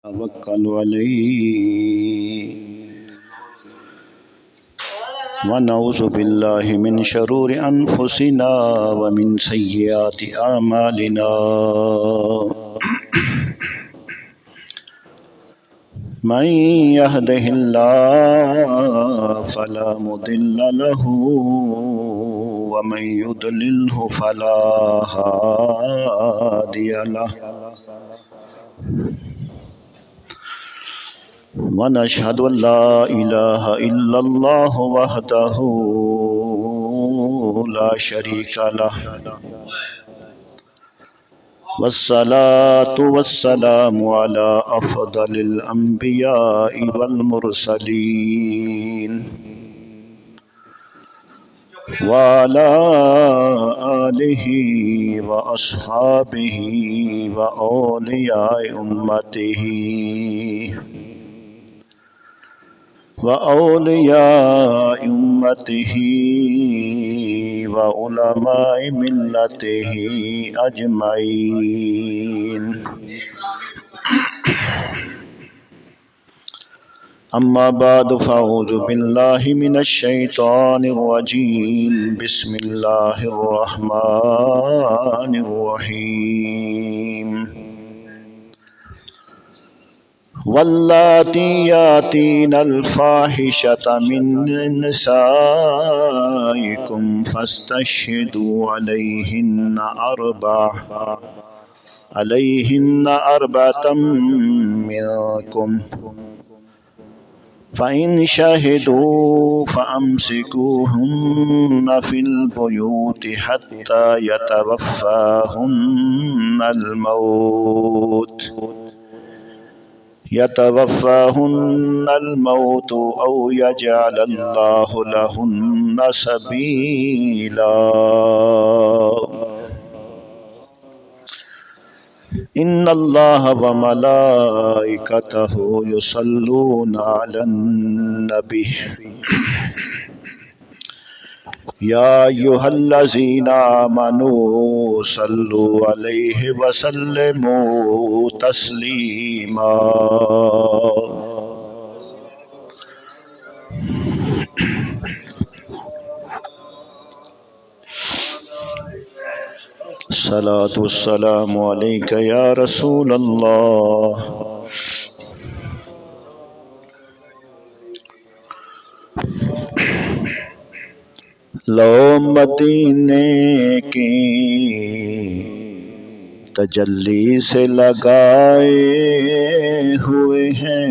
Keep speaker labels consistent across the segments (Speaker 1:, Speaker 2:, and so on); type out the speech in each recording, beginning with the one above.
Speaker 1: توكل عليه ونعوذ بالله من شرور أنفسنا ومن سيئات أعمالنا من يهده الله فلا مضل له ومن يضلله فلا هادي له ونشهد أن لا إله إلا الله وحده لا شريك له والصلاة والسلام على أفضل الأنبياء والمرسلين وعلى آله وأصحابه وأولياء أمته وعلماء ملته أجمعين أما بعد فأعوذ بالله من الشيطان الرجيم بسم الله الرحمن الرحيم واللاتي ياتين الفاحشة من نسائكم فاستشهدوا عليهن أربعة منكم فإن شهدوا فأمسكوهن في البيوت حتى يتوفاهن الموت أو يجعل الله لهن سبيلا إن الله وملائكته يصلون على النبي يا أيها الذين آمنوا صلوا عليه وسلموا تسليما الصلاة والسلام عليك يا رسول الله لو مدینے کی تجلی سے لگائے ہوئے ہیں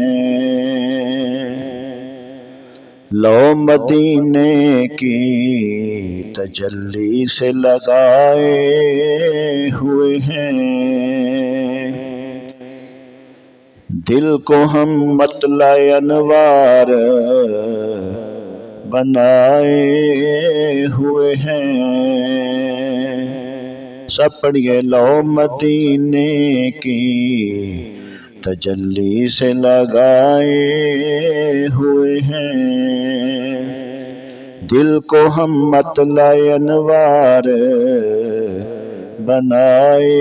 Speaker 1: لو مدینے کی تجلی سے لگائے ہوئے ہیں دل کو ہم مطلع انوار بنائے ہوئے ہیں سب پڑھیے لو مدینے کی تجلی سے لگائے ہوئے ہیں دل کو ہم مطلع انوار بنائے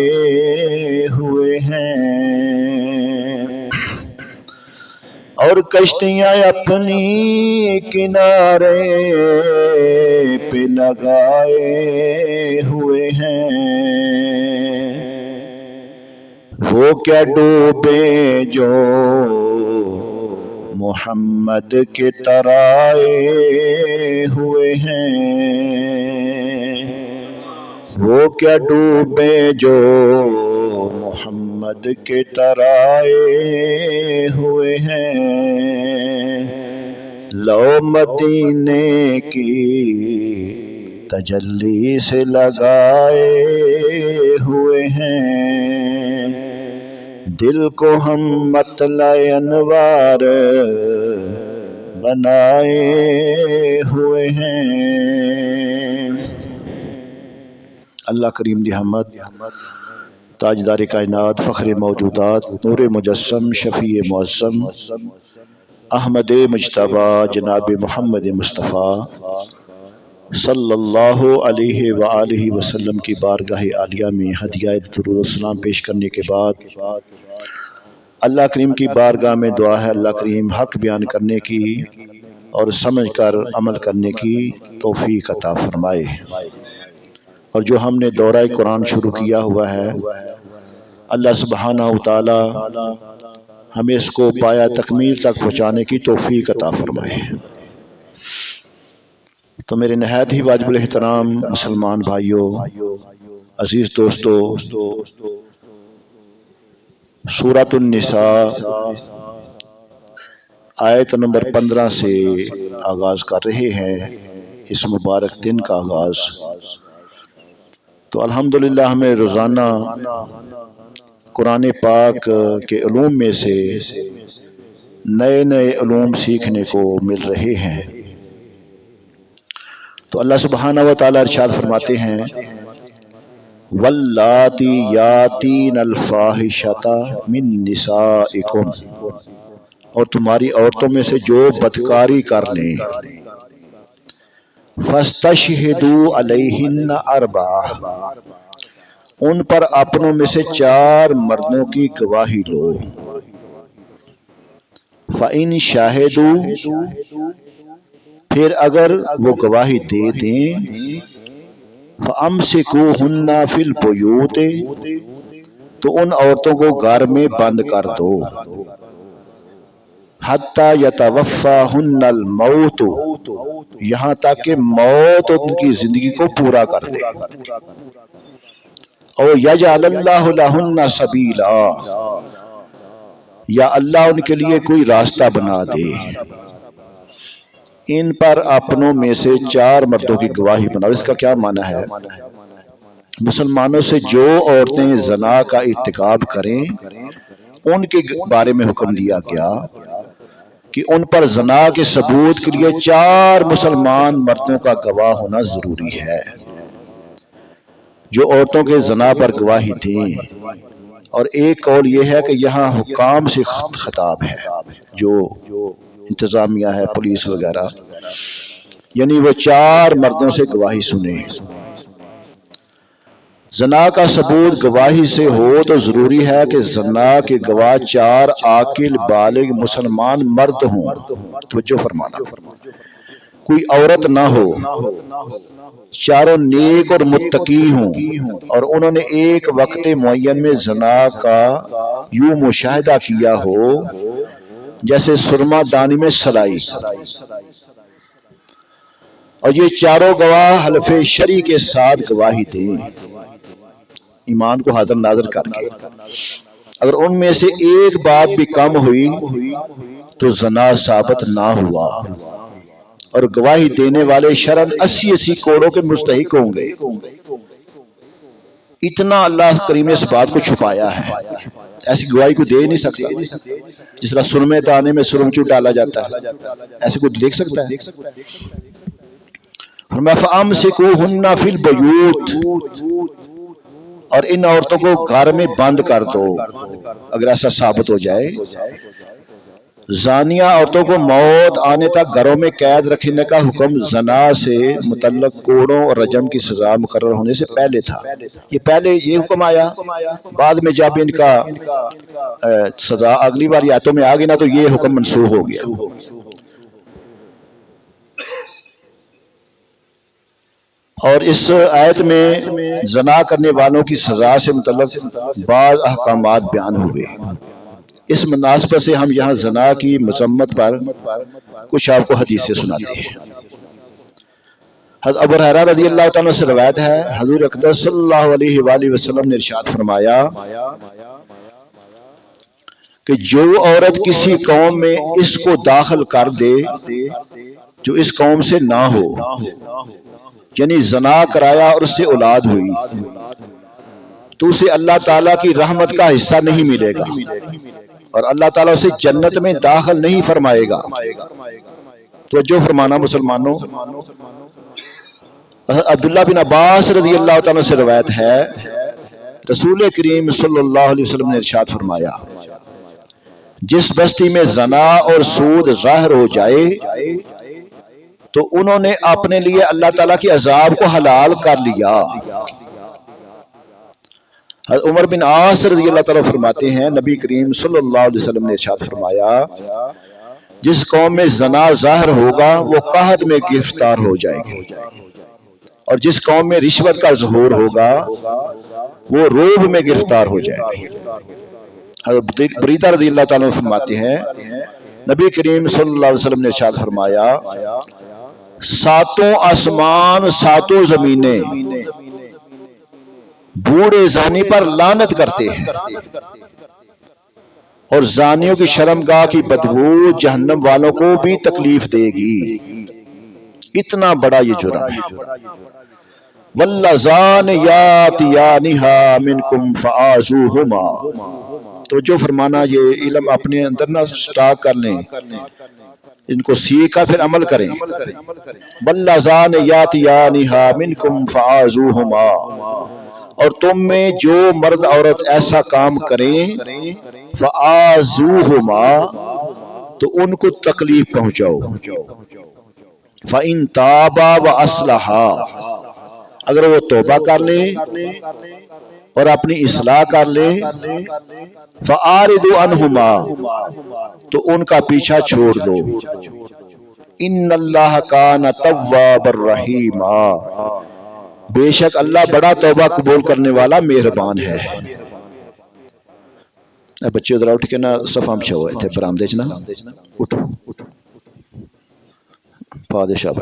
Speaker 1: ہوئے ہیں اور کشتیاں اپنی کنارے پہ لگائے ہوئے ہیں وہ کیا ڈوبے جو محمد کے ترائے ہوئے ہیں وہ کیا ڈوبے جو محمد کے ترائے ہوئے ہیں لو مدینے کی تجلی سے لگائے ہوئے ہیں دل کو ہم مطلع انوار بنائے ہوئے ہیں اللہ کریم دی حمد تاجدار کائنات فخر موجودات نور مجسم شفیع معظم احمد مجتبی جناب محمد مصطفیٰ صلی اللہ علیہ وآلہ وسلم کی بارگاہ عالیہ میں ہدیہ درود و سلام پیش کرنے کے بعد اللہ کریم کی بارگاہ میں دعا ہے اللہ کریم حق بیان کرنے کی اور سمجھ کر عمل کرنے کی توفیق عطا فرمائے، اور جو ہم نے دورہ قرآن شروع کیا ہوا ہے اللہ سبحانہ و تعالی ہمیں اس کو پایا تکمیل تک پہنچانے کی توفیق عطا فرمائے۔ تو میرے نہایت ہی واجب الاحترام مسلمان بھائیوں، عزیز دوستو، سورۃ النساء آیت نمبر 15 سے آغاز کر رہے ہیں اس مبارک دن کا آغاز۔ تو الحمدللہ ہمیں روزانہ قرآن پاک کے علوم میں سے نئے نئے علوم سیکھنے کو مل رہے ہیں۔ تو اللہ سبحانہ و تعالی ارشاد فرماتے ہیں واللاتی یاتین الفاحشۃ من نسائکم، اور تمہاری عورتوں میں سے جو بدکاری کر لیں، فاستشہدوا علیہن اربعہ، ان پر اپنوں میں سے 4 مردوں کی گواہی لو۔ فإن شاہدوا، پھر اگر وہ گواہی دے دیں، فأمسکوہن فی البیوت، تو ان عورتوں کو گھر میں بند کر دو، حتی یتوفاہن الموت، یہاں تک کہ موت ان کی زندگی کو پورا کر دے، او یجعل اللہ لہن سبیلا، یا اللہ ان کے لیے کوئی راستہ بنا دے۔ ان پر اپنوں میں سے 4 مردوں کی گواہی بناؤ۔ اس کا کیا معنی ہے؟ مسلمانوں سے جو عورتیں زنا کا ارتکاب کریں ان کے بارے میں حکم دیا گیا کہ ان پر زنا کے ثبوت کے لیے 4 مسلمان مردوں کا گواہ ہونا ضروری ہے، جو عورتوں کے زنا پر گواہی دیں۔ اور ایک قول یہ ہے کہ یہاں حکام سے خطاب ہے، جو انتظامیہ ہے، پولیس وغیرہ، یعنی وہ 4 مردوں سے گواہی سنیں۔ زنا کا ثبوت گواہی سے ہو تو ضروری ہے کہ زنا کے گواہ 4 عاقل بالغ مسلمان مرد ہوں۔ توجہ فرمانا، کوئی عورت نہ ہو، چاروں نیک اور متقی ہوں، اور انہوں نے ایک وقت معین میں زنا کا یوں مشاہدہ کیا ہو جیسے سرما دانی میں سلائی، اور یہ 4 گواہ حلف شرعی کے ساتھ گواہی دیں، ایمان کو حاضر ناظر کر کے۔ اگر ان میں سے ایک بات بھی کم ہوئی تو زنا ثابت نہ ہوا، اور گواہی دینے والے شرعاً 80 کوڑوں کے مستحق ہوں گے۔ اتنا اللہ کریم نے اس بات کو چھپایا ہے، ایسی گواہی کو دے نہیں سکتا۔ جس طرح سرمے دانے میں سرمچو ڈالا جاتا ہے، ایسے کوئی دیکھ سکتا ہے؟ فرمایا فَأَمْسِكُوهُنَّ فِي الْبُيُوتِ، اور ان عورتوں کو گھر میں بند کر دو اگر ایسا ثابت ہو جائے۔ زانیہ عورتوں کو موت آنے تک گھروں میں قید رکھنے کا حکم زنا سے متعلق کوڑوں اور رجم کی سزا مقرر ہونے سے پہلے تھا۔ یہ پہلے یہ حکم آیا، بعد میں جب ان کا سزا اگلی بار آیتوں میں آ گئی نا تو یہ حکم منسوخ ہو گیا۔ اور اس آیت میں زنا کرنے والوں کی سزا سے متعلق بعض احکامات بیان ہوئے۔ اس مناسبت سے ہم یہاں زنا کی مذمت پر کچھ آپ کو حدیثیں سناتے ہیں۔ حضرت ابو ہریرہ رضی اللہ تعالیٰ سے روایت ہے، حضور اقدس صلی اللہ علیہ وآلہ وسلم نے ارشاد فرمایا کہ جو عورت کسی قوم میں اس کو داخل کر دے جو اس قوم سے نہ ہو، یعنی زنا کرایا اور اس سے اولاد ہوئی، تو اسے اللہ تعالیٰ کی رحمت کا حصہ نہیں ملے گا، اور اللہ تعالیٰ اسے جنت میں داخل نہیں فرمائے گا۔ توجہ فرمانا مسلمانوں، عبداللہ بن عباس رضی اللہ تعالیٰ سے روایت ہے، رسول کریم صلی اللہ علیہ وسلم نے ارشاد فرمایا، جس بستی میں زنا اور سود ظاہر ہو جائے تو انہوں نے اپنے لیے اللہ تعالیٰ کے عذاب کو حلال کر لیا۔ حضرت عمر بن عاص رضی اللہ تعالیٰ فرماتے ہیں نبی کریم صلی اللہ علیہ وسلم نے ارشاد فرمایا جس قوم میں زنا ظاہر ہوگا وہ قحط میں گرفتار ہو جائے گی، اور جس قوم میں رشوت کا ظہور ہوگا وہ روب میں گرفتار ہو جائے گی۔ حضرت بریدہ رضی اللہ تعالیٰ فرماتے ہیں نبی کریم صلی اللہ علیہ وسلم نے ارشاد فرمایا ساتوں آسمان ساتوں زمینیں بوڑھے زانی پر لعنت کرتے ہیں، اور زانیوں کی شرمگاہ کی بدبو جہنم والوں کو بھی تکلیف دے گی۔ اتنا بڑا یہ جرم ہے۔ واللذان یاتیانھا منکم فآذوہما، تو جو فرمانا یہ علم اپنے اندر نہ سٹاک کر لیں، ان کو سیکھ کر پھر عمل کریں۔ واللذان یاتیانھا منکم فآذوہما، اور تم میں جو مرد عورت ایسا کام کریں فآذوہما، تو ان کو تکلیف پہنچاؤ۔ فإن تابا وأصلحا، اگر وہ توبہ کر لیں اور اپنی اصلاح کر لیں، فأعرضوا عنہما، تو ان کا پیچھا چھوڑ دو۔ ان اللہ کان توابا رحیما، بے شک اللہ بڑا توبہ قبول کرنے والا مہربان ہے۔ اے بچے ادھر اٹھ کے نا صفحہ میں چھوئے تھے برامدے چ نا اٹھو پادشاہ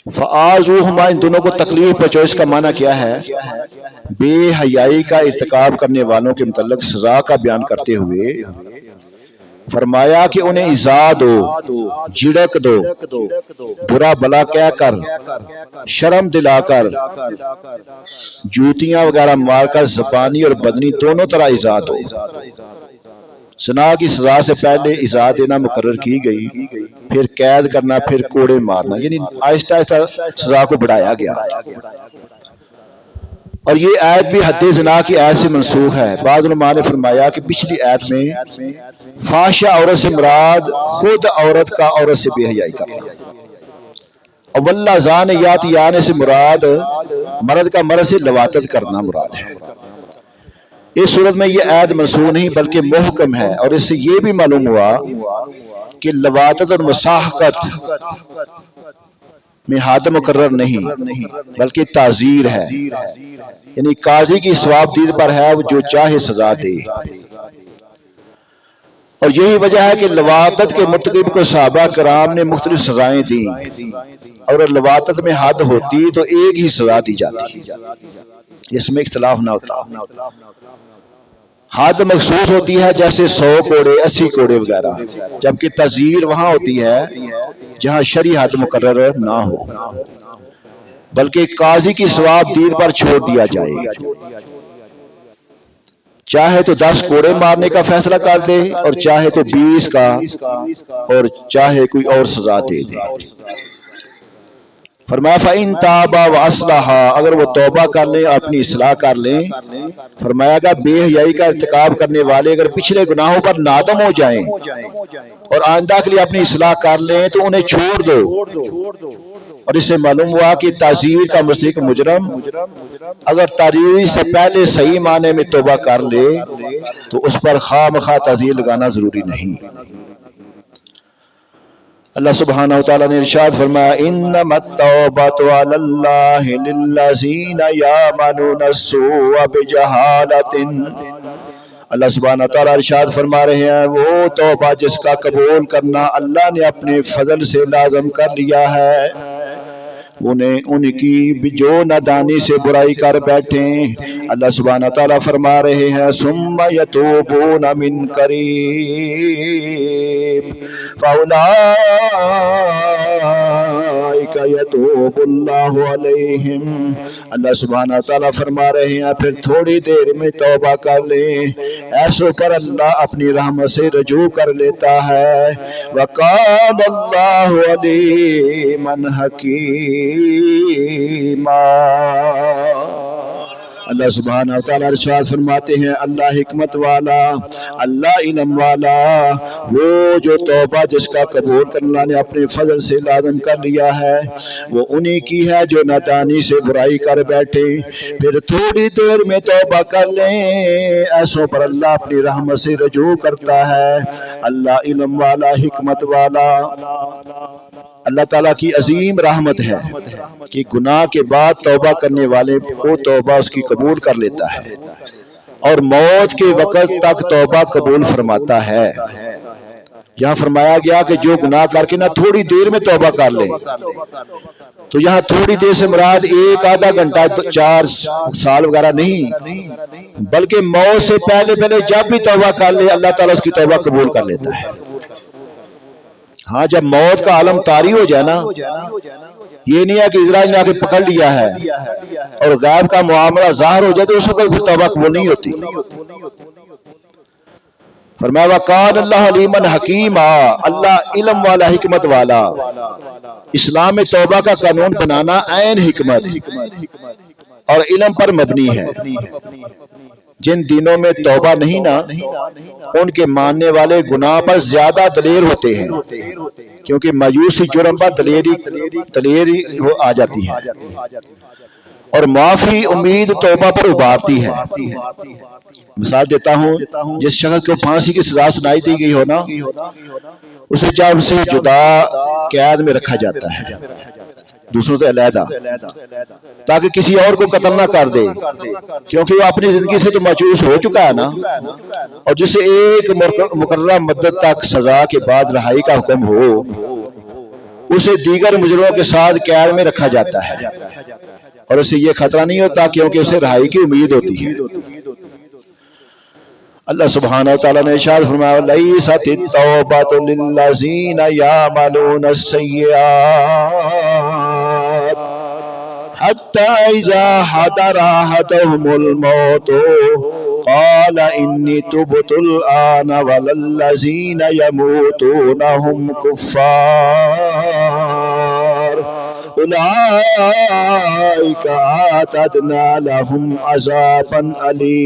Speaker 1: فآذوہما، ان دونوں کو تکلیف پہنچاؤ۔ اس کا معنی کیا ہے؟ بے حیائی کا ارتکاب کرنے والوں کے متعلق سزا کا بیان کرتے ہوئے فرمایا کہ انہیں ایذا دو، جھڑک دو، برا بلا کہہ کر، شرم دلا کر، جوتیاں وغیرہ مار کر، زبانی اور بدنی دونوں طرح ایذا دو۔ زنا کی سزا سے پہلے ایذا دینا مقرر کی گئی، پھر قید کرنا، پھر کوڑے مارنا، یعنی آہستہ آہستہ سزا کو بڑھایا گیا۔ اور یہ آیت بھی حد زنا کی آیت سے منسوخ ہے۔ بعض علماء نے فرمایا کہ پچھلی آیت میں فاحشہ عورت سے مراد خود عورت کا عورت سے بے حیائی کرنا، اور واللذان یاتیان سے مراد مرد کا مرد سے لواطت کرنا مراد ہے۔ اس صورت میں یہ آیت منسوخ نہیں بلکہ محکم ہے، اور اس سے یہ بھی معلوم ہوا کہ لواطت اور مساحقت میں حد مقرر نہیں بلکہ تعزیر ہے، یعنی قاضی کی ثواب دید پر ہے وہ جو چاہے سزا دے۔ اور یہی وجہ ہے کہ لواطت کے مرتکب کو صحابہ کرام نے مختلف سزائیں دیں، اور لواطت میں حد ہوتی تو ایک ہی سزا دی جاتی، اس میں اختلاف نہ ہوتا۔ حد مخصوص ہوتی ہے جیسے 100 کوڑے 80 کوڑے وغیرہ، جبکہ تعزیر وہاں ہوتی ہے جہاں شرعی حد مقرر نہ ہو، بلکہ قاضی کی ثواب دید پر چھوڑ دیا جائے، چاہے تو 10 کوڑے مارنے کا فیصلہ کر دے، اور چاہے تو 20 کا، اور چاہے کوئی اور سزا دے دے۔ فرمایا فَإِن تَابَا وَأَصْلَحَا، اگر وہ توبہ کر لیں، اپنی اصلاح کر لیں۔ فرمایا گا بے حیائی کا ارتکاب کرنے والے اگر پچھلے گناہوں پر نادم ہو جائیں اور آئندہ کے لیے اپنی اصلاح کر لیں تو انہیں چھوڑ دو۔ اور اس سے معلوم ہوا کہ تعزیر کا مستحق مجرم اگر تعزیر سے پہلے صحیح معنی میں توبہ کر لے تو اس پر خواہ مخواہ تعزیر لگانا ضروری نہیں۔ اللہ سبحانہ وتعالی نے ارشاد فرمایا انما التوبۃ علی اللہ للذین یعملون السوء بجہالۃ۔ اللہ سبحانہ وتعالی ارشاد فرما رہے ہیں وہ توبہ جس کا قبول کرنا اللہ نے اپنے فضل سے لازم کر لیا ہے، ان کی جو نادانی سے برائی کر بیٹھیں۔ اللہ سبحانہ تعالیٰ فرما رہے ہیں ثم یتوبون من قریب فاولئک یتوب اللہ علیہم۔ اللہ سبحانہ تعالیٰ فرما رہے ہیں پھر تھوڑی دیر میں توبہ کر لیں، ایسوں پر اللہ اپنی رحمت سے رجوع کر لیتا ہے۔ وَقَالَ اللَّهُ عَلِيمًا حَكِيمًا۔ اللہ سبحانہ وتعالیٰ ارشاد فرماتے ہیں اللہ حکمت والا، اللہ علم والا، وہ جو توبہ جس کا قبول کرنا نے اپنے فضل سے لازم کر لیا ہے وہ انہی کی ہے جو نادانی سے برائی کر بیٹھے پھر تھوڑی دیر میں توبہ کر لیں، ایسوں پر اللہ اپنی رحمت سے رجوع کرتا ہے۔ اللہ علم والا، حکمت والا، اللہ تعالیٰ کی عظیم رحمت ہے کہ گناہ کے بعد توبہ کرنے والے کو توبہ اس کی قبول کر لیتا ہے اور موت کے وقت تک توبہ قبول فرماتا ہے۔ یہاں فرمایا گیا کہ جو گناہ کر کے نہ تھوڑی دیر میں توبہ کر لے، تو یہاں تھوڑی دیر سے مراد ایک آدھا گھنٹہ 4 سال وغیرہ نہیں، بلکہ موت سے پہلے جب بھی توبہ کر لے اللہ تعالیٰ اس کی توبہ قبول کر لیتا ہے۔ ہاں جب موت کا عالم طاری ہو جائے نا، یہ نہیں ہے کہ اسرائیل نے آ کے پکڑ لیا ہے اور غیب کا معاملہ ظاہر ہو جائے تو اس وقت پھر توبہ قبول نہیں ہوتی۔ فرمایا وَقَالَ اللَّهُ عَلِيمًا حَكِيمًا، اللہ علم والا، حکمت والا۔ اسلام میں توبہ کا قانون بنانا عین حکمت اور علم پر مبنی ہے۔ جن دینوں میں توبہ نہیں نا، ان کے ماننے والے گناہ پر زیادہ دلیر ہوتے ہیں، کیونکہ مایوسی جرم پر دلیری آ جاتی ہے اور معافی امید توبہ پر ابھارتی ہے۔ مثال دیتا ہوں، جس شخص کو پھانسی کی سزا سنائی دی گئی ہو نا، اسے جب سے جدا قید میں رکھا جاتا ہے دوسروں سے علیحدہ، تاکہ کسی اور کو قتل نہ کر دے، کیونکہ وہ اپنی زندگی سے تو مایوس ہو چکا ہے نا، اور جسے ایک مقررہ مدت تک سزا کے بعد رہائی کا حکم ہو، اسے دیگر مجرموں کے ساتھ قید میں رکھا جاتا ہے اور اسے یہ خطرہ نہیں ہوتا کیونکہ اسے رہائی کی امید ہوتی ہے۔ اللہ سبحانہ وتعالیٰ نے ارشاد فرمایا لَيْسَتِ التَّوْبَةُ لِلَّذِينَ يَعْمَلُونَ السَّيِّئَاتِ حَتَّى إِذَا حَضَرَ أَحَدَهُمُ الْمَوْتُ قَالَ إِنِّي تُبْتُ الْآنَ وَلَا الَّذِينَ يَمُوتُونَ هُمْ كُفَّارٌ أُولَئِكَ أَعْتَدْنَا لَهُمْ عَذَابًا أَلِيمًا۔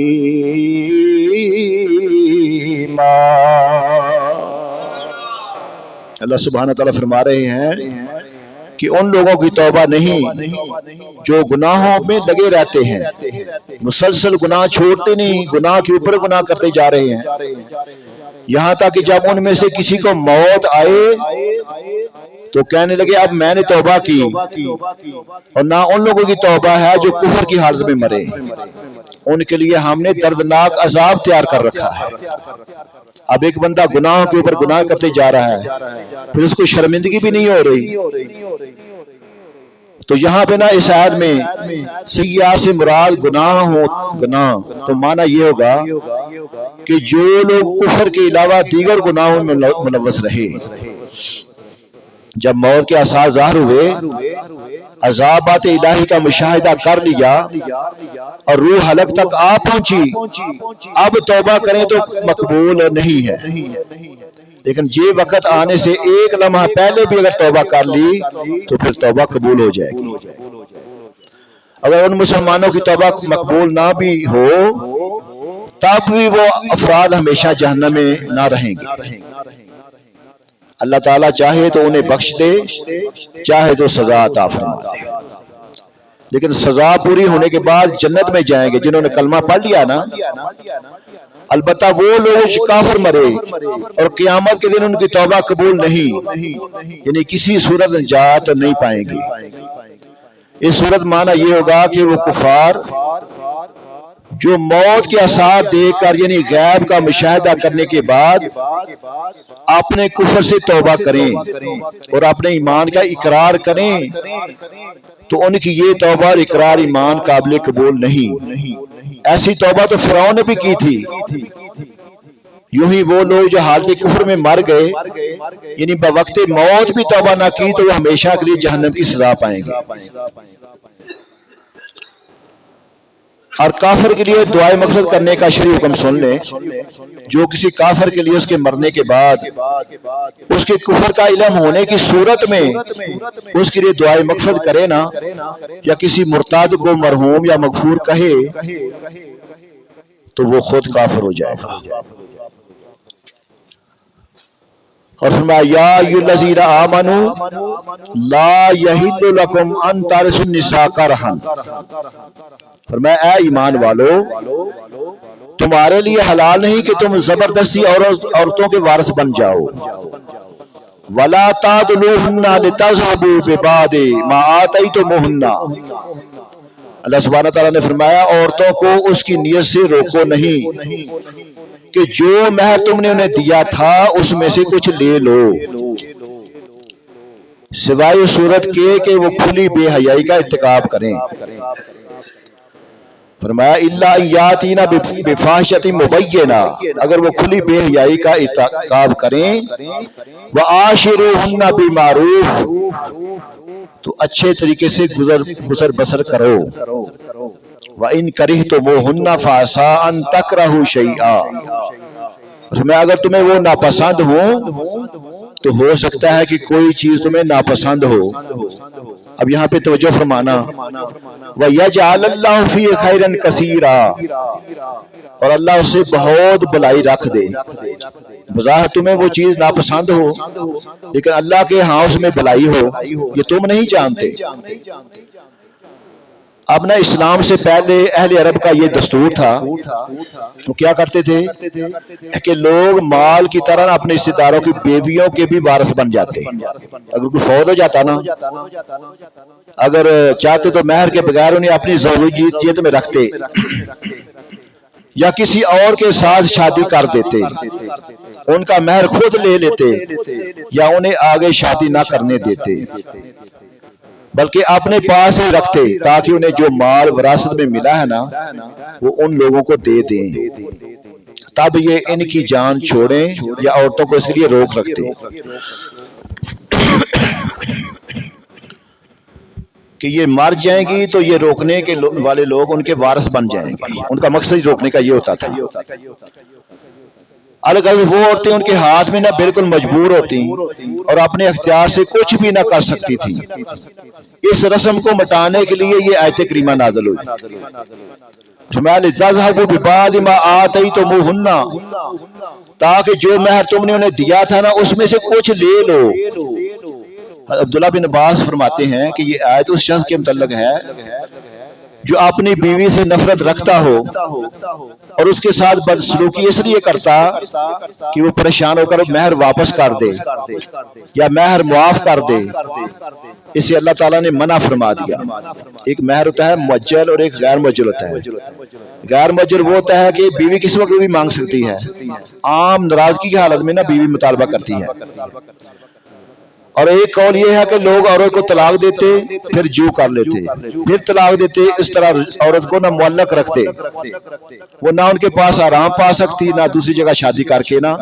Speaker 1: اللہ سبحانہ تعالیٰ فرما رہے ہیں کہ ان لوگوں کی توبہ نہیں جو گناہوں میں لگے رہتے ہیں، مسلسل گناہ چھوڑتے نہیں، گناہ کے اوپر گناہ کرتے جا رہے ہیں، یہاں تک کہ جب ان میں سے کسی کو موت آئے تو کہنے لگے اب میں نے توبہ کی، اور نہ ان لوگوں کی توبہ ہے جو کفر کی حالت میں مرے، ان کے لیے ہم نے دردناک عذاب تیار کر رکھا ہے۔ اب ایک بندہ گناہوں کے اوپر گناہ کرتے جا رہا ہے، پھر اس کو شرمندگی بھی نہیں ہو رہی، تو یہاں پہ نا اس آیت میں سیئات سے مراد گناہ تو معنی یہ ہوگا کہ جو لوگ کفر کے علاوہ دیگر گناہوں میں ملوث رہے، جب موت کے آثار ظاہر ہوئے، عذابات الہی کا مشاہدہ کر لیا اور روح حلق تک آ پہنچی، اب توبہ کریں تو مقبول نہیں ہے، لیکن یہ وقت آنے سے ایک لمحہ پہلے بھی اگر توبہ کر لی تو پھر توبہ قبول ہو جائے گی۔ اگر ان مسلمانوں کی توبہ مقبول نہ بھی ہو تب بھی وہ افراد ہمیشہ جہنم میں نہ رہیں گے۔ اللہ تعالیٰ چاہے تو انہیں بخش دے، چاہے تو سزا عطا فرما دے، لیکن سزا پوری ہونے کے بعد جنت میں جائیں گے جنہوں نے کلمہ پڑھ لیا نا۔ البتہ وہ لوگ کافر مرے اور قیامت کے دن ان کی توبہ قبول نہیں، یعنی کسی صورت نجات نہیں پائیں گے۔ اس صورت معنی یہ ہوگا کہ وہ کفار جو موت کے آثار دیکھ کر یعنی غیب کا مشاہدہ کرنے کے بعد اپنے کفر سے توبہ کریں اور اپنے ایمان کا اقرار کریں تو ان کی یہ توبہ اور اقرار ایمان قابل قبول نہیں۔ ایسی توبہ تو فرعون نے بھی کی تھی۔ یوں ہی وہ لوگ جو حالت کفر میں مر گئے یعنی بوقت موت بھی توبہ نہ کی تو وہ ہمیشہ کے لیے جہنم کی سزا پائیں گے۔ اور کافر کے لیے دعائے مغفرت کرنے کا شرعی حکم سن لیں، جو کسی کافر کے لیے اس کے مرنے کے بعد اس کے کفر کا علم ہونے کی صورت میں اس کے لیے دعائے مغفرت کرے نا، یا کسی مرتاد کو مرحوم یا مغفور کہے تو وہ خود کافر ہو جائے گا۔ اور فرمایا یا ایھا الذین آمنوا لا یحل لکم ان ترثوا النساء کرہا، فرمایا اے ایمان والو، تمہارے لیے حلال نہیں کہ تم زبردستی عورتوں کے وارث بن جاؤ۔ ولا تعضلوہن لتذھبوا ببعض ما آتیتموہن، اللہ سبحانہ تعالیٰ نے فرمایا عورتوں کو اس کی نیت سے روکو نہیں کہ جو مہر تم نے انہیں دیا تھا اس میں سے کچھ لے لو، سوائے اس صورت کے کہ وہ کھلی بے حیائی کا ارتکاب کریں۔ فرمایا الا ان یاتینا بفاحشۃ مبینہ، اگر وہ کھلی بے حیائی کا ارتکاب کریں، وعاشروہن بالمعروف، تو اچھے طریقے سے گزر بسر کرو۔ وَإِن كَرِهْتُمُوهُنَّ فَعَسَىٰ أَن تَكْرَهُوا شَيْئًا، میں اگر تمہیں وہ ناپسند ہوں تو ہو سکتا ہے کہ کوئی چیز تمہیں ناپسند ہو۔ اب یہاں پہ توجہ فرمانا، وَيَجْعَلَ اللَّهُ فِيهِ خَيْرًا كَثِيرًا، اور اللہ اسے بہت بھلائی رکھ دے۔ بظاہر تمہیں وہ چیز ناپسند ہو لیکن اللہ کے ہاں اس میں بھلائی ہو، یہ تم نہیں جانتے۔ اب نہ اسلام سے پہلے اہل عرب کا یہ دستور تھا، وہ کیا کرتے تھے کہ لوگ مال کی طرح اپنے رشتہ داروں کی بیویوں کے بھی وارث بن جاتے۔ اگر کوئی فوت ہو جاتا نا، اگر چاہتے تو مہر کے بغیر انہیں اپنی زوجیت میں رکھتے یا کسی اور کے ساتھ شادی کر دیتے، ان کا مہر خود لے لیتے یا انہیں آگے شادی نہ کرنے دیتے، بلکہ اپنے پاس ہی رکھتے تاکہ انہیں جو مال وراثت میں ملا ہے نا وہ ان لوگوں کو دے دیں، تب یہ ان کی جان چھوڑیں یا عورتوں کو اس کے لیے روک رکھتے کہ یہ مر جائیں گی تو یہ روکنے کے والے لوگ ان کے وارث بن جائیں گے۔ ان کا مقصد روکنے کا یہ ہوتا تھا۔ الغرض وہ عورتیں ان کے ہاتھ میں نہ بالکل مجبور ہوتی اور اپنے اختیار سے کچھ بھی نہ کر سکتی تھی۔ اس رسم کو مٹانے کے لیے یہ آیت کریمہ نازل ہوئی۔ لِتَذْهَبُوا بِبَعْضِ مَا آتَيْتُمُوهُنَّ، تاکہ جو مہر تم نے انہیں دیا تھا نا اس میں سے کچھ لے لو۔ عبداللہ بن عباس فرماتے ہیں کہ یہ آیت اس شخص کے متعلق ہے جو اپنی بیوی سے نفرت رکھتا ہو اور اس کے ساتھ بدسلوکی اس لیے کرتا کہ وہ پریشان ہو کر مہر واپس کر دے یا مہر معاف کر دے، اسے اللہ تعالیٰ نے منع فرما دیا۔ ایک مہر ہوتا ہے مؤجل اور ایک غیر مؤجل ہوتا ہے۔ غیر مؤجل وہ ہوتا ہے کہ بیوی کسی وقت بھی مانگ سکتی ہے، عام ناراضگی کی حالت میں نہ بیوی مطالبہ کرتی ہے۔ اور ایک قول یہ ہے کہ لوگ عورت کو طلاق دیتے پھر جو کر لیتے، پھر طلاق دیتے، اس طرح عورت کو نہ معلق رکھتے، وہ نہ ان کے پاس آرام پا سکتی نہ دوسری جگہ شادی کر کے نہ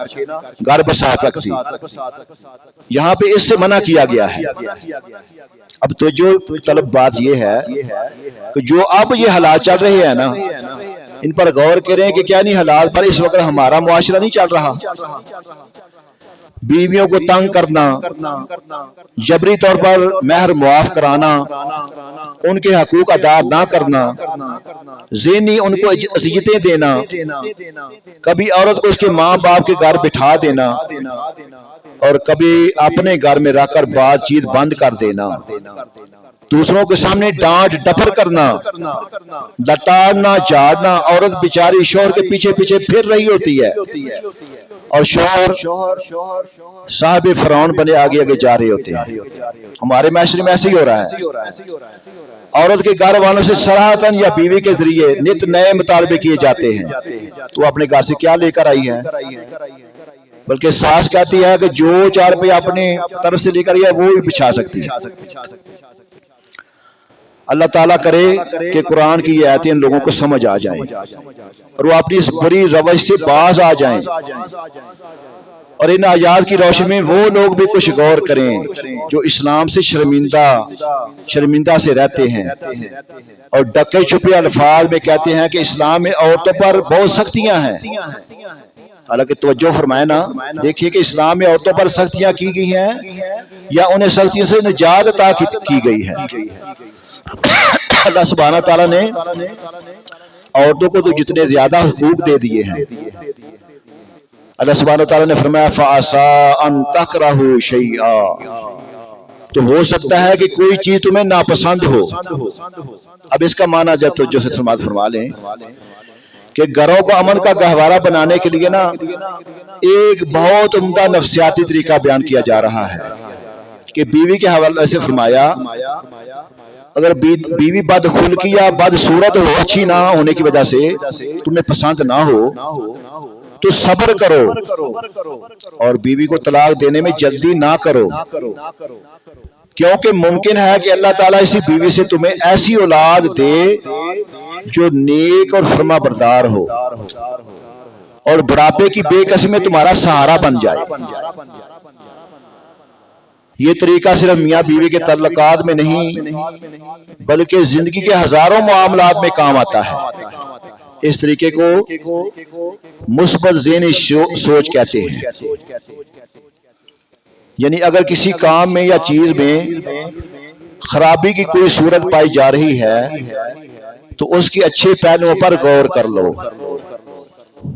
Speaker 1: گھر بسا سکتی۔ یہاں پہ اس سے منع کیا گیا ہے۔ اب تو جو طلب بات یہ ہے کہ جو اب یہ حالات چل رہے ہیں نا ان پر غور کریں کہ کیا نہیں حالات پر اس وقت ہمارا معاشرہ نہیں چل رہا۔ بیویوں کو تنگ کرنا، جبری طور پر مہر معاف کرانا، ان کے حقوق ادا نہ کرنا، ذہنی ان کو اذیتیں دینا، کبھی عورت کو اس کے ماں باپ کے گھر بٹھا دینا اور کبھی اپنے گھر میں رکھ کر بات چیت بند کر دینا، دوسروں کے سامنے ڈانٹ ڈپر کرنا، لتاڑنا جھاڑنا، عورت بیچاری شوہر کے پیچھے پیچھے پھر رہی ہوتی ہے اور شوہر صاحب فرعون بنے آگے آگے جا رہے ہوتے ہیں۔ ہمارے معاشرے میں ایسے ہی ہو رہا ہے، عورت کے گھر والوں سے صراحتاً یا بیوی کے ذریعے نت نئے مطالبے کیے جاتے ہیں، تو اپنے گھر سے کیا لے کر آئی ہے؟ بلکہ ساس کہتی ہے کہ جو 4 روپے اپنی طرف سے لے کر آئی ہے وہ بھی بچھا سکتی ہے۔ اللہ تعالیٰ کرے کہ قرآن کی یہ آیتیں ان لوگوں کو سمجھ آ جائیں اور وہ اپنی اس بری روش سے باز آ جائیں اور ان آیات کی روشنی میں وہ لوگ بھی کچھ غور کریں جو اسلام سے شرمندہ سے رہتے ہیں اور ڈکے چھپے الفاظ میں کہتے ہیں کہ اسلام میں عورتوں پر بہت سختیاں ہیں. حالانکہ توجہ فرمائے نا، دیکھیے کہ اسلام میں عورتوں پر سختیاں کی گئی ہیں یا انہیں سختیوں سے نجات عطا کی گئی ہے. اللہ سبحانہ تعالیٰ نے عورتوں کو تو جتنے زیادہ حقوق دے دیے ہیں. اللہ سبحانہ تعالیٰ نے فرمایا فَعَسَىٰ أَن تَكْرَهُوا شَيْئًا، تو ہو سکتا ہے کہ کوئی چیز تمہیں ناپسند ہو. اب اس کا معنی جب تو جو سے سماعت فرما لیں کہ گھروں کو امن کا گہوارہ بنانے کے لیے نا ایک بہت عمدہ نفسیاتی طریقہ بیان کیا جا رہا ہے کہ بیوی کے حوالے سے فرمایا اگر بیوی بدخلقی یا بدصورت ہو، اچھی نہ ہونے کی وجہ سے تمہیں پسند نہ ہو تو صبر کرو اور بیوی کو طلاق دینے میں جلدی نہ کرو، کیونکہ ممکن ہے کہ اللہ تعالیٰ اسی بیوی سے تمہیں ایسی اولاد دے جو نیک اور فرما بردار ہو اور بڑھاپے کی بے کسی میں تمہارا سہارا بن جائے. یہ طریقہ صرف میاں بیوی کے تعلقات میں نہیں بلکہ زندگی کے ہزاروں معاملات میں کام آتا ہے. اس طریقے کو مثبت ذہنی سوچ کہتے ہیں. یعنی اگر کسی کام میں یا چیز میں خرابی کی کوئی صورت پائی جا رہی ہے تو اس کی اچھے پہلوؤں پر غور کر لو.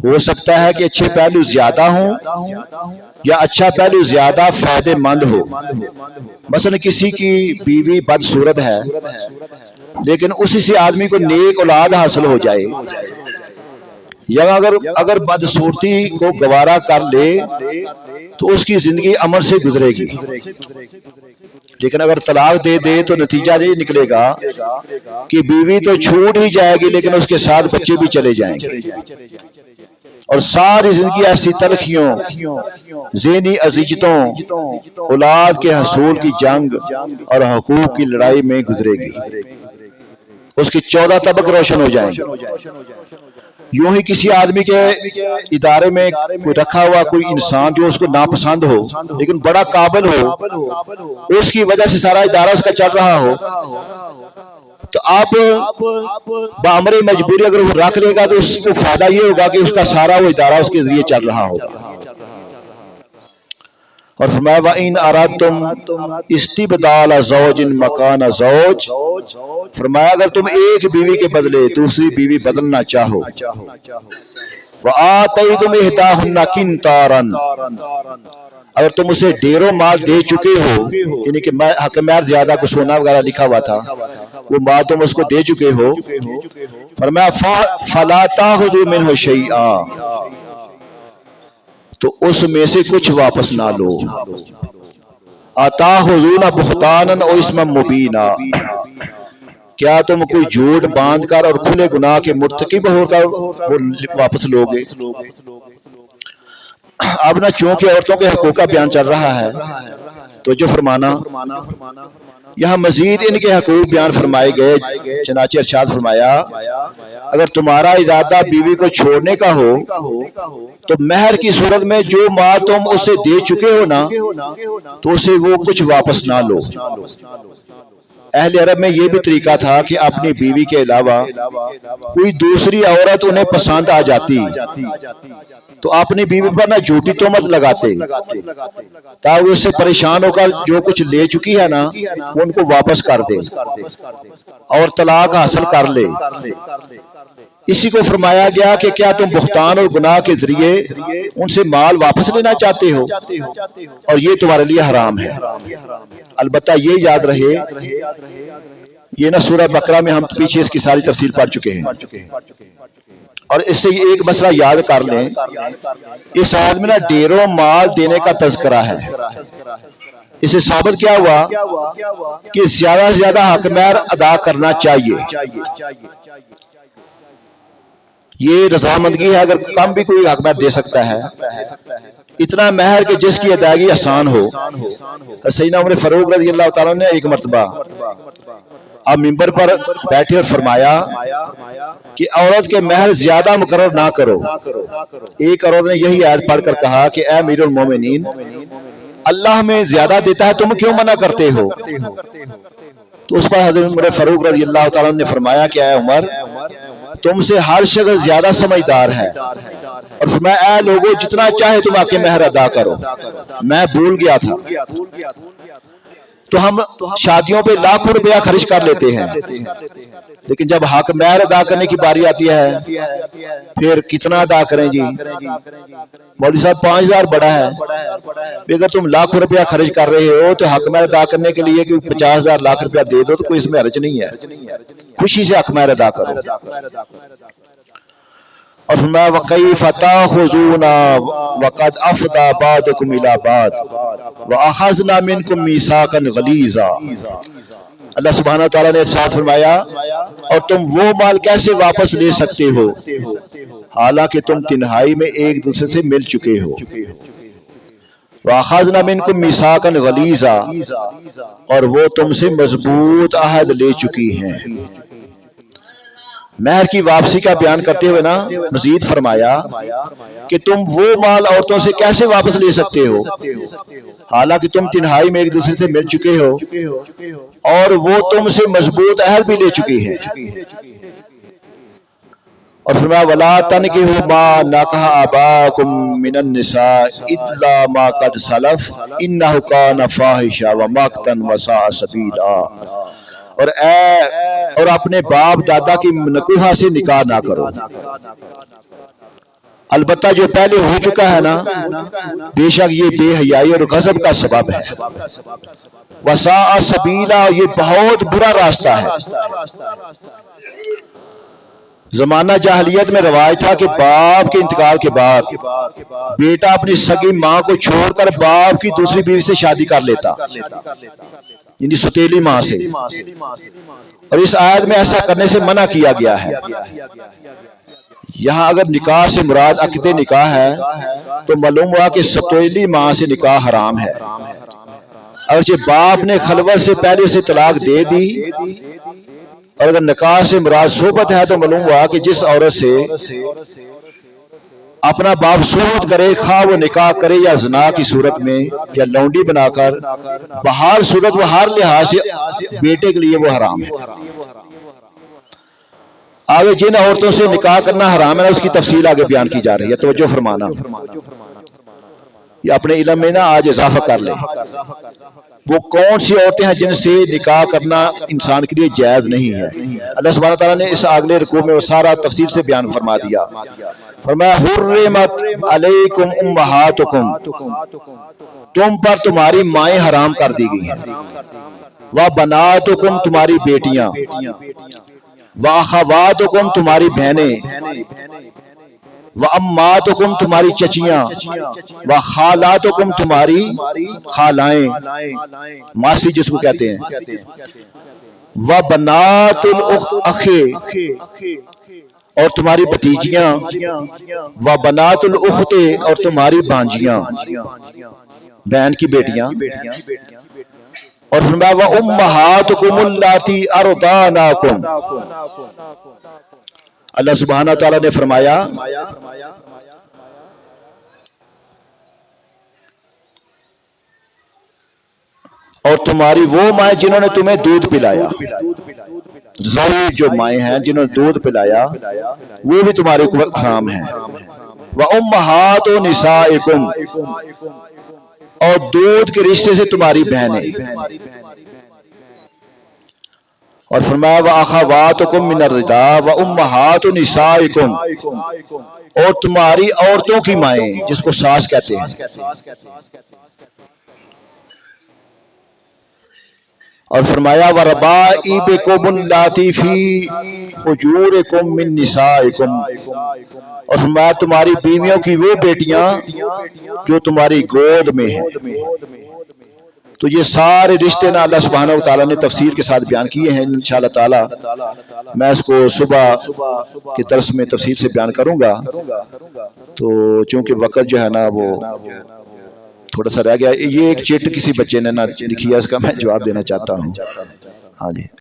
Speaker 1: ہو سکتا ہے کہ اچھے پہلو زیادہ ہوں یا اچھا پہلو زیادہ فائدہ مند ہو. مثلا کسی کی بیوی بدصورت ہے لیکن اسی سے آدمی کو نیک اولاد حاصل ہو جائے، یا اگر بدصورتی کو گوارا کر لے تو اس کی زندگی امن سے گزرے گی. لیکن اگر طلاق دے دے تو نتیجہ یہ نکلے گا کہ بیوی تو چھوٹ ہی جائے گی لیکن اس کے ساتھ بچے بھی چلے جائیں گے اور ساری زندگی ایسی تلخیوں، ذہنی اذیتوں، اولاد کے حصول کی جنگ اور حقوق کی لڑائی میں گزرے گی. اس کی 14 طبق روشن ہو جائیں گے. یوں ہی کسی آدمی کے ادارے میں کوئی رکھا ہوا کوئی انسان جو اس کو ناپسند ہو لیکن بڑا قابل ہو، اس کی وجہ سے سارا ادارہ اس کا چل رہا ہو، تو آپ بامر مجبوری اگر وہ رکھ لے گا تو اس کو فائدہ یہ ہوگا کہ اس کا سارا وہ ادارہ اس کے ذریعے چل رہا ہوگا. اور فرمایا وَإِنْ أَرَدْتُمْ اسْتِبْدَالَ زَوْجٍ مَكَانَ زَوْجٍ، فرمایا اگر تم ایک بیوی کے بدلے دوسری بیوی بدلنا چاہو، وَآتَيْتُمْ إِحْدَاهُنَّ قِنْطَارًا، اگر تم اسے ڈھیروں مال دے چکے ہو، یعنی کہ حق مہر زیادہ کو سونا وغیرہ لکھا ہوا تھا وہ مال تم اس کو دے چکے ہو، فرمایا فَلَا تَأْخُذُوا مِنْهُ شَيْئًا، تو اس میں سے کچھ واپس نہ لو. آتَأْخُذُونَ بُهْتَانًا وَإِثْمًا مُبِينًا، کیا تم کوئی جھوٹ باندھ کر اور کھلے گناہ کے مرتکب ہو کر وہ واپس لوگے؟ اب نہ چونکہ عورتوں کے حقوق کا بیان چل رہا ہے تو جو فرمانا یہاں مزید ان کے حقوق بیان فرمائے گئے. چنانچہ ارشاد فرمایا اگر تمہارا ارادہ بیوی کو چھوڑنے کا ہو تو مہر کی صورت میں جو مال تم اسے دے چکے ہو نا تو اسے وہ کچھ واپس نہ لو. اہل عرب میں یہ بھی طریقہ تھا کہ اپنی بیوی کے علاوہ کوئی دوسری عورت انہیں پسند آ جاتی تو اپنی بیوی پر نہ جھوٹی تہمت لگاتے تاکہ اس سے پریشان ہو کر جو کچھ لے چکی ہے نا وہ ان کو واپس کر دے اور طلاق حاصل کر لے. اسی کو فرمایا گیا کہ کیا تم بہتان اور گناہ کے ذریعے ان سے مال واپس لینا چاہتے ہو اور یہ تمہارے لیے حرام ہے. البتہ یہ یاد رہے یہ نہ سورہ بقرہ میں ہم پیچھے اس کی ساری تفسیر پڑھ چکے ہیں اور اس سے ایک مسئلہ یاد کر لیں اس آیت میں نہ ڈھیروں مال دینے کا تذکرہ ہے. اس سے ثابت کیا ہوا کہ زیادہ سے زیادہ حق مہر ادا کرنا چاہیے. یہ رضامندگی ہے اگر کم بھی کوئی حق مہر دے سکتا ہے اتنا مہر کہ جس کی ادائیگی آسان ہو. سیدنا عمر فاروق رضی اللہ تعالیٰ نے ایک مرتبہ اب منبر پر بیٹھے اور فرمایا کہ عورت کے مہر زیادہ مقرر نہ کرو۔ ایک عورت نے یہی آیت پڑھ کر کہا کہ اے امیر المومنین، اللہ میں زیادہ دیتا ہے، تم کیوں منع کرتے ہو؟ تو اس پر حضرت عمر فاروق رضی اللہ تعالیٰ نے فرمایا کہ اے عمر، تم سے ہر شخص زیادہ سمجھدار ہے، اور فرمایا اے لوگوں، جتنا چاہے تم آ کے مہر ادا کرو، میں بھول گیا تھا۔ تو ہم شادیوں پہ لاکھوں روپیہ خرچ کر لیتے ہیں، لیکن جب حق مہر ادا کرنے کی باری آتی ہے پھر کتنا ادا کریں جی؟ مولوی صاحب 5000 بڑا ہے، اگر تم لاکھوں روپیہ خرچ کر رہے ہو تو حق مہر ادا کرنے کے لیے 50,000 لاکھ روپیہ دے دو تو کوئی اس میں حرج نہیں ہے، خوشی سے حق مہر ادا کرو۔ اور فرمایا وَكَيْفَ تَأْخُذُونَ وَقَدْ أَفْضَىٰ بَعْضُكُمْ إِلَىٰ بَعْضٍ وَأَخَذْنَا مِنْكُمْ مِيثَاقًا غَلِيظًا۔ اللہ سبحانہ وتعالیٰ نے ارشاد فرمایا اور تم وہ مال کیسے واپس لے سکتے ہو حالانکہ تم تنہائی میں ایک دوسرے سے مل چکے ہو۔ وَأَخَذْنَا مِنْكُمْ مِيثَاقًا غَلِيظًا، اور وہ تم سے مضبوط عہد لے چکی ہیں۔ مہر کی واپسی کا بیان کرتے ہوئے مزید فرمایا کہ تم وہ مال عورتوں سے کیسے واپس لے سکتے ہو حالانکہ تم تنہائی میں ایک دوسرے سے مل چکے ہو اور وہ تم سے مضبوط عہد بھی لے چکی ہیں۔ اور فرمایا وَلَا تَنْكِحُوا مَا نَكَحَ آبَاؤُكُم مِّنَ النِّسَاءِ إِلَّا مَا قَدْ سَلَفَ إِنَّهُ كَانَ فَاحِشًا وَمَقْتًا وَسَاءَ سَبِيلًا۔ اور اپنے باپ دادا کی نکوحہ سے نکاح نہ کرو، البتہ جو پہلے ہو چکا ہے بے شک یہ بے حیائی اور غضب کا سبب ہے۔ وَسَاءَ سَبِيلًا، یہ بہت برا راستہ ہے۔ زمانہ جاہلیت میں رواج تھا کہ باپ کے انتقال کے بعد بیٹا اپنی سگی ماں کو چھوڑ کر باپ کی دوسری بیوی سے شادی کر لیتا، یعنی ستیلی ماں سے، اور اس آیت میں ایسا کرنے سے منع کیا گیا ہے۔ یہاں اگر نکاح سے مراد عقد نکاح ہے تو معلوم ہوا کہ ستیلی ماں سے نکاح حرام ہے، اگرچہ باپ نے خلوت سے پہلے سے طلاق دے دی، اور اگر نکاح سے مراد صحبت ہے تو معلوم ہوا کہ جس عورت سے اپنا باپ صحبت کرے، خواہ وہ نکاح کرے یا زنا کی صورت میں یا لونڈی بنا کر، بہر صورت وہ ہر لحاظ سے بیٹے کے لیے وہ حرام ہے۔ آگے جن عورتوں سے نکاح کرنا حرام ہے اس کی تفصیل آگے بیان کی جا رہی ہے، توجہ فرمانا، یہ اپنے علم میں آج اضافہ کر لیں۔ وہ کون سی عورتیں ہیں جن سے نکاح کرنا انسان کے لیے جائز نہیں ہے؟ اللہ سبحانہ تعالیٰ نے اس اگلے رکوع میں وہ سارا تفصیل سے بیان فرما دیا۔ فرمایا حرمت علیکم امہاتکم، تم پر تمہاری مائیں حرام کر دی گئی ہیں، وبناتکم، تمہاری بیٹیاں، واخواتکم، تمہاری بہنیں، واماتکم، تمہاری چچیاں، وخالاتکم، تمہاری خالائیں، ماسی جس کو کہتے ہیں، وبنات الاخ، اور تمہاری بھتیجیاں، وبنات الاخت، اور تمہاری بھانجیاں، بہن کی بیٹیاں، اور فرمایا وامہاتکم اللاتی ارضعناکم، اللہ سبحانہ تعالیٰ نے فرمایا اور تمہاری وہ مائیں جنہوں نے تمہیں دودھ پلایا، ضروری جو مائیں ہیں جنہوں نے دودھ پلایا وہ بھی تمہارے اوپر حرام ہیں۔ وَأُمَّهَاتُ نِسَائِكُمْ، اور دودھ کے رشتے سے تمہاری بہنیں، اور فرمایا وَأَخَوَاتُكُم مِّنَ الرِّضَاعِ وَأُمَّهَاتُ نِسَائِكُمْ، اور تمہاری عورتوں کی مائیں جس کو ساس کہتے ہیں، اور فرمایا وَرَبَائِبُكُمُ اللَّاتِي فِي حُجُورِكُم مِّن نِّسَائِكُمْ، اور فرمایا تمہاری بیویوں کی وہ بیٹیاں جو تمہاری گود میں ہیں۔ تو یہ سارے رشتے نا اللہ سبحانہ وتعالیٰ نے تفصیل کے ساتھ بیان کیے ہیں۔ انشاءاللہ تعالیٰ میں اس کو صبح کے درس میں تفصیل سے بیان کروں گا، تو چونکہ وقت جو ہے نا وہ تھوڑا سا رہ گیا۔ یہ ایک چٹ کسی بچے نے نا لکھی ہے، اس کا میں جواب دینا چاہتا ہوں۔ ہاں جی۔